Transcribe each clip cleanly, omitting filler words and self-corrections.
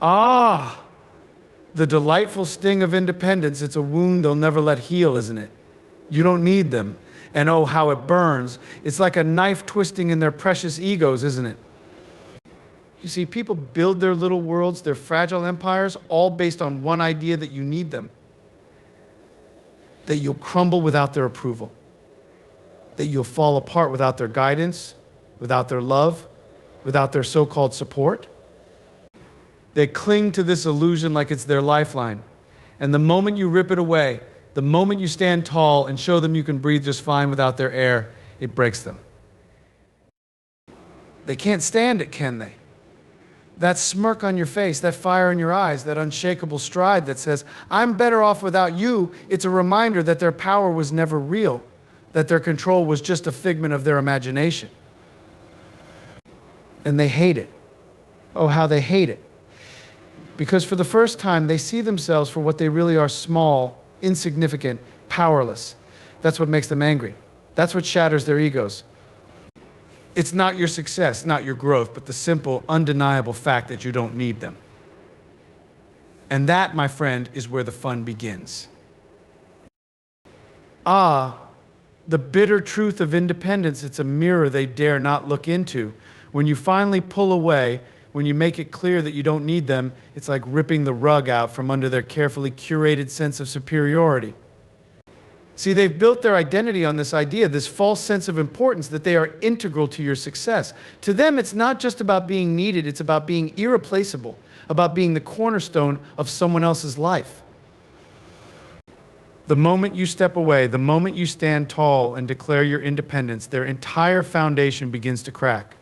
Ah, the delightful sting of independence. It's a wound they'll never let heal, isn't it? You don't need them. And oh, how it burns. It's like a knife twisting in their precious egos, isn't it? You see, people build their little worlds, their fragile empires, all based on one idea: that you need them. That you'll crumble without their approval. That you'll fall apart without their guidance, without their love, without their so-called support. They cling to this illusion like it's their lifeline. And the moment you rip it away, the moment you stand tall and show them you can breathe just fine without their air, it breaks them. They can't stand it, can they? That smirk on your face, that fire in your eyes, that unshakable stride that says, I'm better off without you, it's a reminder that their power was never real, that their control was just a figment of their imagination. And they hate it. Oh, how they hate it. Because for the first time, they see themselves for what they really are: small, insignificant, powerless. That's what makes them angry. That's what shatters their egos. It's not your success, not your growth, but the simple, undeniable fact that you don't need them. And that, my friend, is where the fun begins. Ah, the bitter truth of independence. It's a mirror they dare not look into. When you finally pull away, when you make it clear that you don't need them, it's like ripping the rug out from under their carefully curated sense of superiority. See, they've built their identity on this idea, this false sense of importance, that they are integral to your success. To them, it's not just about being needed, it's about being irreplaceable, about being the cornerstone of someone else's life. The moment you step away, the moment you stand tall and declare your independence, their entire foundation begins to crack.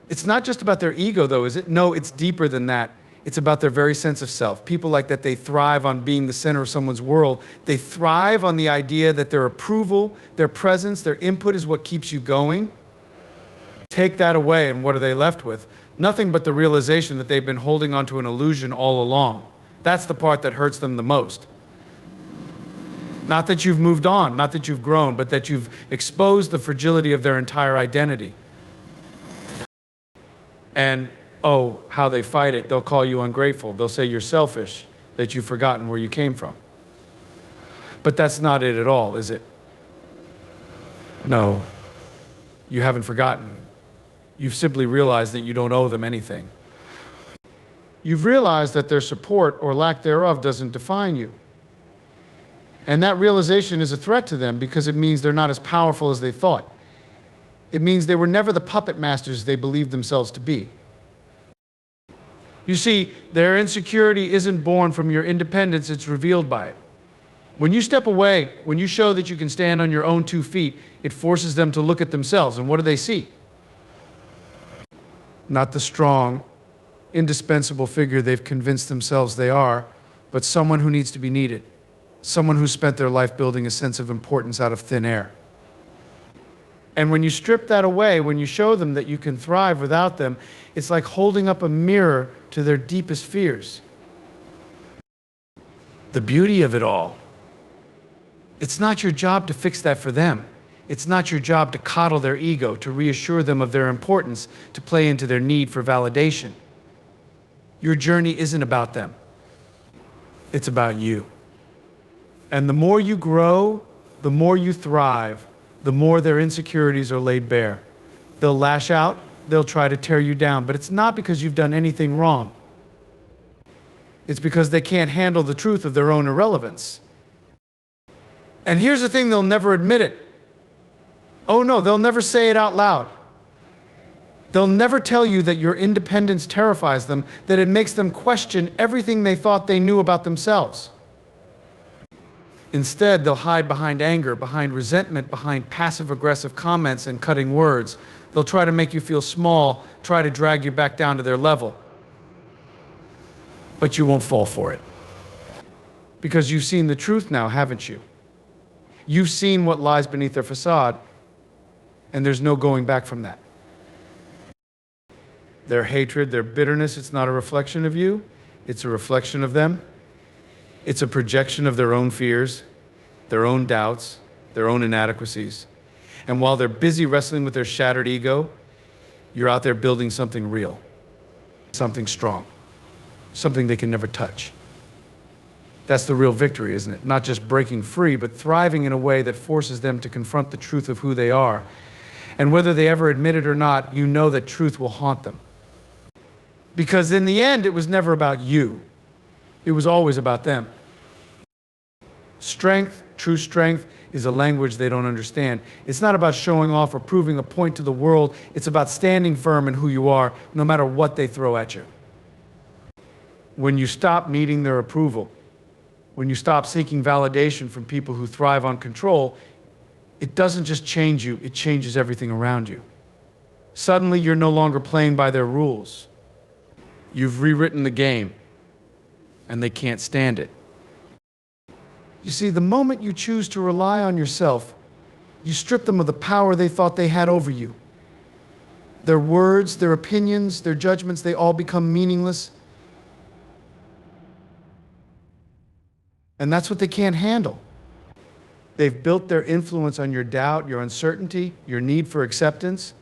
It's not just about their ego, though, is it? No, it's deeper than that. It's about their very sense of self. People like that, they thrive on being the center of someone's world. They thrive on the idea that their approval, their presence, their input is what keeps you going. Take that away, and what are they left with? Nothing but the realization that they've been holding onto an illusion all along. That's the part that hurts them the most. Not that you've moved on, not that you've grown, but that you've exposed the fragility of their entire identity. And oh, how they fight it. They'll call you ungrateful. They'll say you're selfish, that you've forgotten where you came from. But that's not it at all, is it? No, you haven't forgotten. You've simply realized that you don't owe them anything. You've realized that their support or lack thereof doesn't define you. And that realization is a threat to them because it means they're not as powerful as they thought. It means they were never the puppet masters they believed themselves to be. You see, their insecurity isn't born from your independence, it's revealed by it. When you step away, when you show that you can stand on your own 2 feet, it forces them to look at themselves. And what do they see? Not the strong, indispensable figure they've convinced themselves they are, but someone who needs to be needed. Someone who spent their life building a sense of importance out of thin air. And when you strip that away, when you show them that you can thrive without them, it's like holding up a mirror to their deepest fears. The beauty of it all. It's not your job to fix that for them. It's not your job to coddle their ego, to reassure them of their importance, to play into their need for validation. Your journey isn't about them. It's about you. And the more you grow, the more you thrive, the more their insecurities are laid bare. They'll lash out, they'll try to tear you down, but it's not because you've done anything wrong. It's because they can't handle the truth of their own irrelevance. And here's the thing, they'll never admit it. Oh no, they'll never say it out loud. They'll never tell you that your independence terrifies them, that it makes them question everything they thought they knew about themselves. Instead, they'll hide behind anger, behind resentment, behind passive-aggressive comments and cutting words. They'll try to make you feel small, try to drag you back down to their level. But you won't fall for it. Because you've seen the truth now, haven't you? You've seen what lies beneath their facade, and there's no going back from that. Their hatred, their bitterness, it's not a reflection of you, it's a reflection of them. It's a projection of their own fears, their own doubts, their own inadequacies. And while they're busy wrestling with their shattered ego, you're out there building something real. something strong, something they can never touch. That's the real victory, isn't it? Not just breaking free, but thriving in a way that forces them to confront the truth of who they are. And whether they ever admit it or not, you know that truth will haunt them. Because in the end, it was never about you. It was always about them. Strength, true strength, is a language they don't understand. It's not about showing off or proving a point to the world. It's about standing firm in who you are, no matter what they throw at you. When you stop needing their approval, when you stop seeking validation from people who thrive on control, it doesn't just change you, it changes everything around you. Suddenly, you're no longer playing by their rules. You've rewritten the game, and they can't stand it. You see, the moment you choose to rely on yourself, you strip them of the power they thought they had over you. Their words, their opinions, their judgments, they all become meaningless. And that's what they can't handle. They've built their influence on your doubt, your uncertainty, your need for acceptance.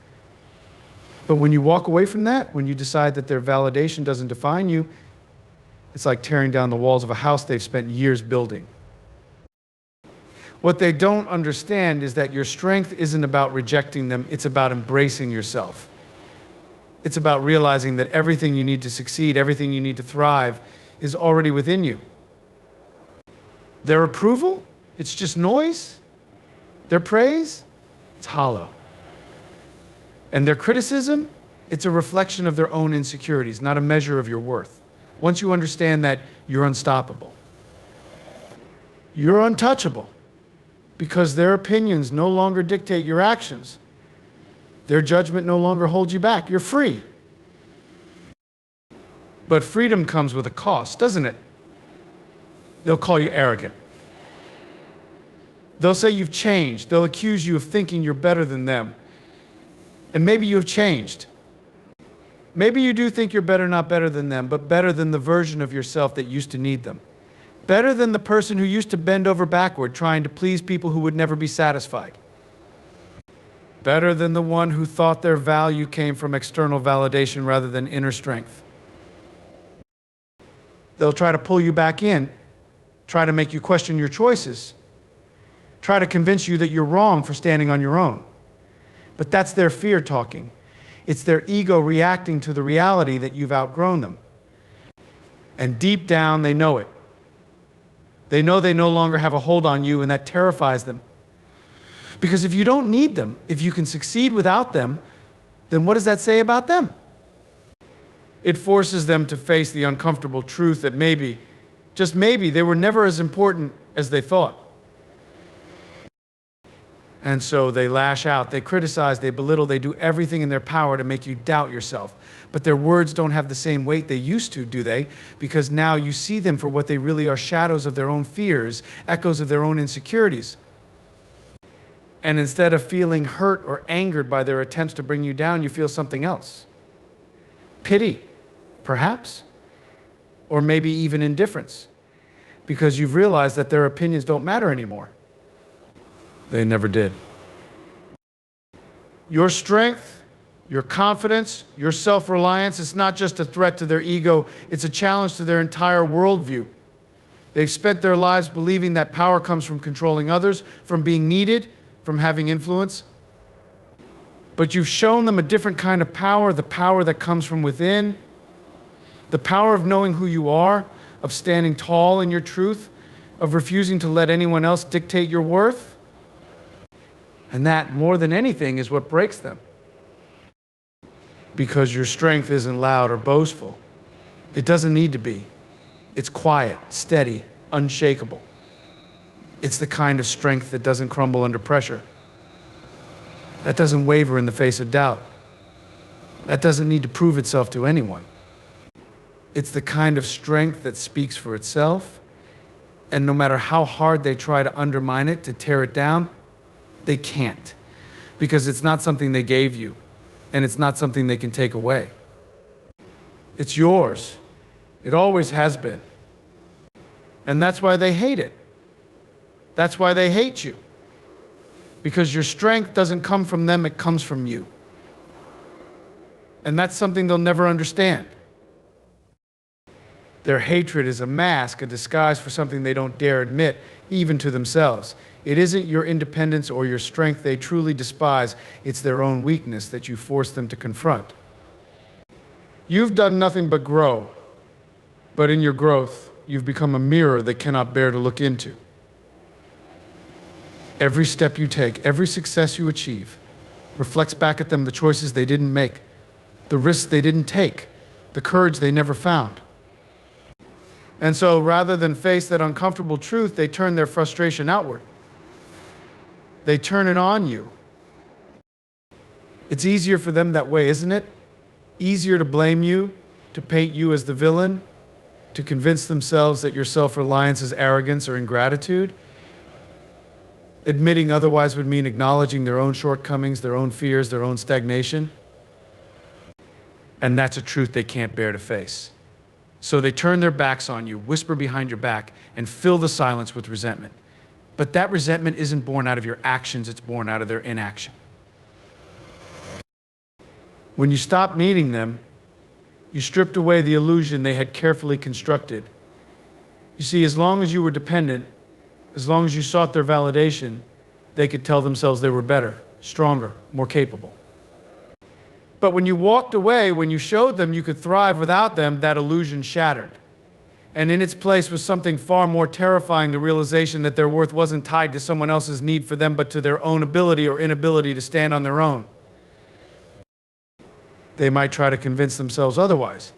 But when you walk away from that, when you decide that their validation doesn't define you, it's like tearing down the walls of a house they've spent years building. What they don't understand is that your strength isn't about rejecting them, it's about embracing yourself. It's about realizing that everything you need to succeed, everything you need to thrive, is already within you. Their approval, it's just noise. Their praise, it's hollow. And their criticism, it's a reflection of their own insecurities, not a measure of your worth. Once you understand that, you're unstoppable. You're untouchable because their opinions no longer dictate your actions. Their judgment no longer holds you back. You're free. But freedom comes with a cost, doesn't it? They'll call you arrogant. They'll say you've changed. They'll accuse you of thinking you're better than them. And maybe you've changed. Maybe you do think you're better, not better than them, but better than the version of yourself that used to need them. Better than the person who used to bend over backward trying to please people who would never be satisfied. Better than the one who thought their value came from external validation rather than inner strength. They'll try to pull you back in, try to make you question your choices, try to convince you that you're wrong for standing on your own. But that's their fear talking. It's their ego reacting to the reality that you've outgrown them. And deep down, they know it. They know they no longer have a hold on you, and that terrifies them. Because if you don't need them, if you can succeed without them, then what does that say about them? It forces them to face the uncomfortable truth that maybe, just maybe, they were never as important as they thought. And so they lash out, they criticize, they belittle, they do everything in their power to make you doubt yourself. But their words don't have the same weight they used to, do they? Because now you see them for what they really are, shadows of their own fears, echoes of their own insecurities. And instead of feeling hurt or angered by their attempts to bring you down, you feel something else. Pity, perhaps, or maybe even indifference, because you've realized that their opinions don't matter anymore. They never did. Your strength, your confidence, your self-reliance is not just a threat to their ego, it's a challenge to their entire worldview. They've spent their lives believing that power comes from controlling others, from being needed, from having influence. But you've shown them a different kind of power, the power that comes from within, the power of knowing who you are, of standing tall in your truth, of refusing to let anyone else dictate your worth. And that, more than anything, is what breaks them. Because your strength isn't loud or boastful. It doesn't need to be. It's quiet, steady, unshakable. It's the kind of strength that doesn't crumble under pressure. That doesn't waver in the face of doubt. That doesn't need to prove itself to anyone. It's the kind of strength that speaks for itself, and no matter how hard they try to undermine it, to tear it down, they can't, because it's not something they gave you, and it's not something they can take away. It's yours. It always has been. And that's why they hate it. That's why they hate you. Because your strength doesn't come from them, it comes from you. And that's something they'll never understand. Their hatred is a mask, a disguise for something they don't dare admit, even to themselves. It isn't your independence or your strength they truly despise, it's their own weakness that you force them to confront. You've done nothing but grow, but in your growth, you've become a mirror they cannot bear to look into. Every step you take, every success you achieve, reflects back at them the choices they didn't make, the risks they didn't take, the courage they never found. And so rather than face that uncomfortable truth, they turn their frustration outward. They turn it on you. It's easier for them that way, isn't it? Easier to blame you, to paint you as the villain, to convince themselves that your self-reliance is arrogance or ingratitude. Admitting otherwise would mean acknowledging their own shortcomings, their own fears, their own stagnation. And that's a truth they can't bear to face. So they turn their backs on you, whisper behind your back, and fill the silence with resentment. But that resentment isn't born out of your actions, it's born out of their inaction. When you stopped needing them, you stripped away the illusion they had carefully constructed. You see, as long as you were dependent, as long as you sought their validation, they could tell themselves they were better, stronger, more capable. But when you walked away, when you showed them you could thrive without them, that illusion shattered. And in its place was something far more terrifying, the realization that their worth wasn't tied to someone else's need for them, but to their own ability or inability to stand on their own. They might try to convince themselves otherwise.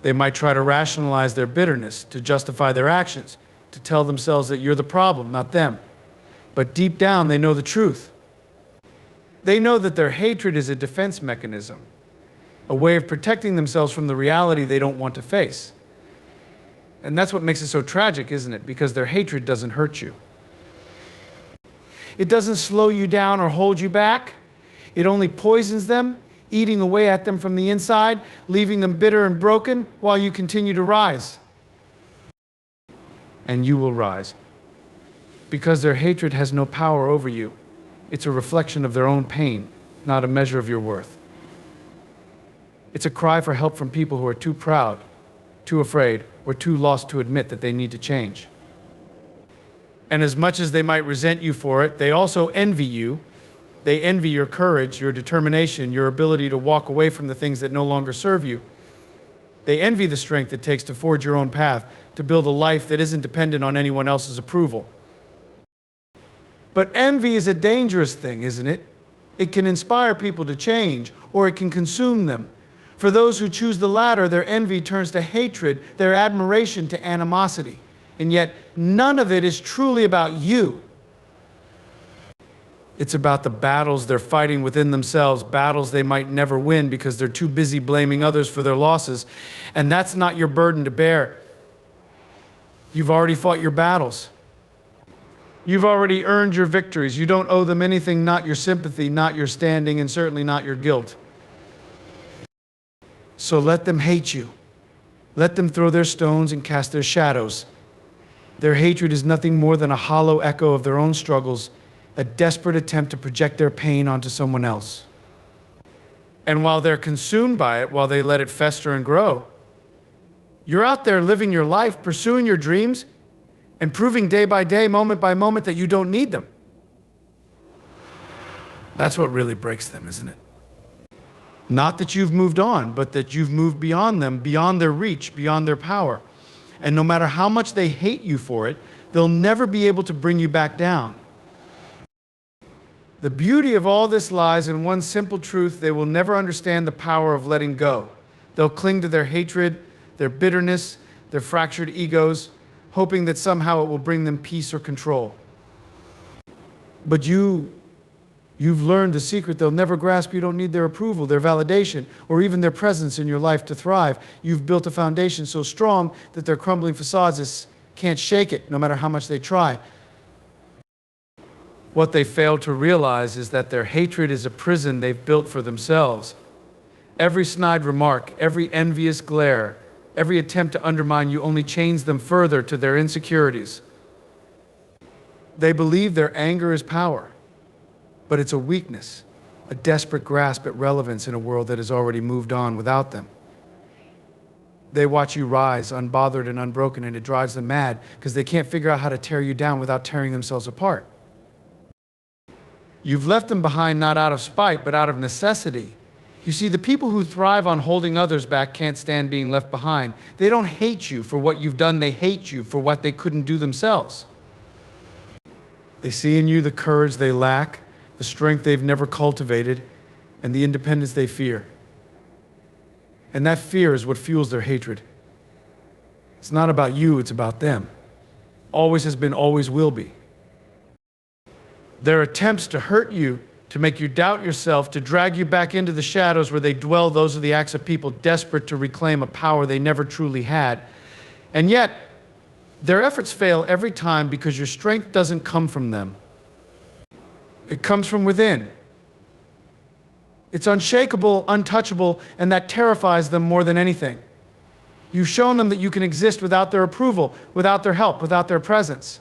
They might try to rationalize their bitterness, to justify their actions, to tell themselves that you're the problem, not them. But deep down, they know the truth. They know that their hatred is a defense mechanism, a way of protecting themselves from the reality they don't want to face. And that's what makes it so tragic, isn't it? Because their hatred doesn't hurt you. It doesn't slow you down or hold you back. It only poisons them, eating away at them from the inside, leaving them bitter and broken while you continue to rise. And you will rise. Because their hatred has no power over you. It's a reflection of their own pain, not a measure of your worth. It's a cry for help from people who are too proud, too afraid, or too lost to admit that they need to change. And as much as they might resent you for it, they also envy you. They envy your courage, your determination, your ability to walk away from the things that no longer serve you. They envy the strength it takes to forge your own path, to build a life that isn't dependent on anyone else's approval. But envy is a dangerous thing, isn't it? It can inspire people to change, or it can consume them. For those who choose the latter, their envy turns to hatred, their admiration to animosity. And yet, none of it is truly about you. It's about the battles they're fighting within themselves, battles they might never win because they're too busy blaming others for their losses. And that's not your burden to bear. You've already fought your battles. You've already earned your victories. You don't owe them anything, not your sympathy, not your standing, and certainly not your guilt. So let them hate you. Let them throw their stones and cast their shadows. Their hatred is nothing more than a hollow echo of their own struggles, a desperate attempt to project their pain onto someone else. And while they're consumed by it, while they let it fester and grow, you're out there living your life, pursuing your dreams, and proving day by day, moment by moment, that you don't need them. That's what really breaks them, isn't it? Not that you've moved on, but that you've moved beyond them, beyond their reach, beyond their power. And no matter how much they hate you for it, they'll never be able to bring you back down. The beauty of all this lies in one simple truth: they will never understand the power of letting go. They'll cling to their hatred, their bitterness, their fractured egos, hoping that somehow it will bring them peace or control. But you've learned the secret they'll never grasp. You don't need their approval, their validation, or even their presence in your life to thrive. You've built a foundation so strong that their crumbling facades can't shake it, no matter how much they try. What they fail to realize is that their hatred is a prison they've built for themselves. Every snide remark, every envious glare, every attempt to undermine you only chains them further to their insecurities. They believe their anger is power, but it's a weakness, a desperate grasp at relevance in a world that has already moved on without them. They watch you rise, unbothered and unbroken, and it drives them mad because they can't figure out how to tear you down without tearing themselves apart. You've left them behind not out of spite, but out of necessity. You see, the people who thrive on holding others back can't stand being left behind. They don't hate you for what you've done, they hate you for what they couldn't do themselves. They see in you the courage they lack, the strength they've never cultivated, and the independence they fear. And that fear is what fuels their hatred. It's not about you, it's about them. Always has been, always will be. Their attempts to hurt you, to make you doubt yourself, to drag you back into the shadows where they dwell, those are the acts of people desperate to reclaim a power they never truly had. And yet, their efforts fail every time because your strength doesn't come from them. It comes from within. It's unshakable, untouchable, and that terrifies them more than anything. You've shown them that you can exist without their approval, without their help, without their presence.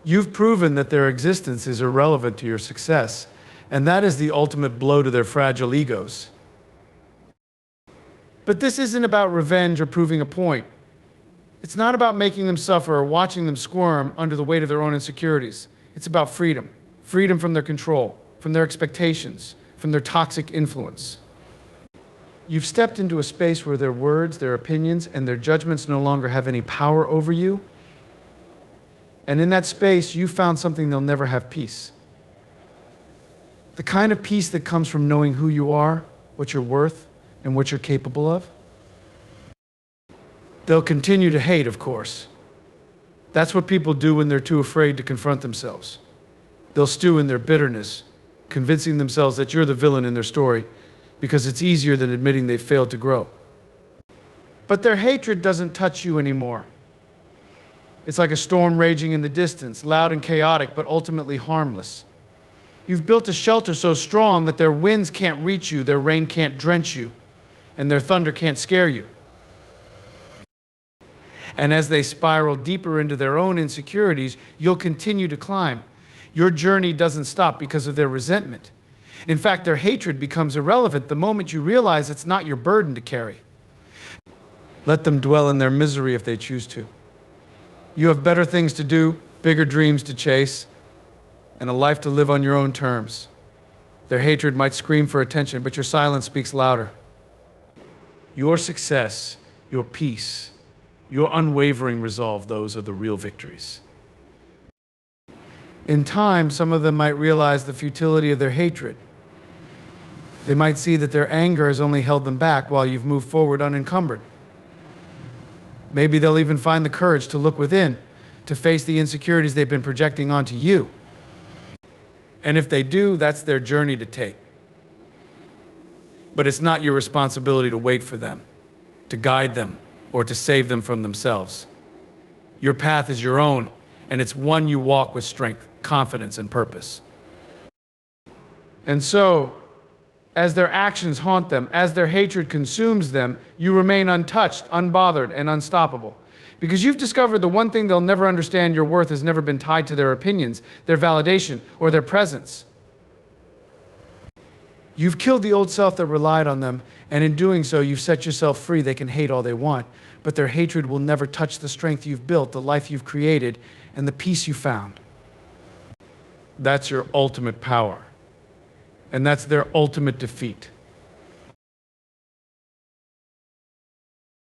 You've proven that their existence is irrelevant to your success, and that is the ultimate blow to their fragile egos. But this isn't about revenge or proving a point. It's not about making them suffer or watching them squirm under the weight of their own insecurities. It's about freedom. Freedom from their control, from their expectations, from their toxic influence. You've stepped into a space where their words, their opinions, and their judgments no longer have any power over you. And in that space, you found something they'll never have: peace. The kind of peace that comes from knowing who you are, what you're worth, and what you're capable of. They'll continue to hate, of course. That's what people do when they're too afraid to confront themselves. They'll stew in their bitterness, convincing themselves that you're the villain in their story, because it's easier than admitting they've failed to grow. But their hatred doesn't touch you anymore. It's like a storm raging in the distance, loud and chaotic, but ultimately harmless. You've built a shelter so strong that their winds can't reach you, their rain can't drench you, and their thunder can't scare you. And as they spiral deeper into their own insecurities, you'll continue to climb. Your journey doesn't stop because of their resentment. In fact, their hatred becomes irrelevant the moment you realize it's not your burden to carry. Let them dwell in their misery if they choose to. You have better things to do, bigger dreams to chase, and a life to live on your own terms. Their hatred might scream for attention, but your silence speaks louder. Your success, your peace, your unwavering resolve, those are the real victories. In time, some of them might realize the futility of their hatred. They might see that their anger has only held them back while you've moved forward unencumbered. Maybe they'll even find the courage to look within, to face the insecurities they've been projecting onto you. And if they do, that's their journey to take. But it's not your responsibility to wait for them, to guide them, or to save them from themselves. Your path is your own, and it's one you walk with strength, confidence, and purpose. And so, as their actions haunt them, as their hatred consumes them, you remain untouched, unbothered, and unstoppable. Because you've discovered the one thing they'll never understand: your worth has never been tied to their opinions, their validation, or their presence. You've killed the old self that relied on them, and in doing so, you've set yourself free. They can hate all they want, but their hatred will never touch the strength you've built, the life you've created, and the peace you found. That's your ultimate power. And that's their ultimate defeat.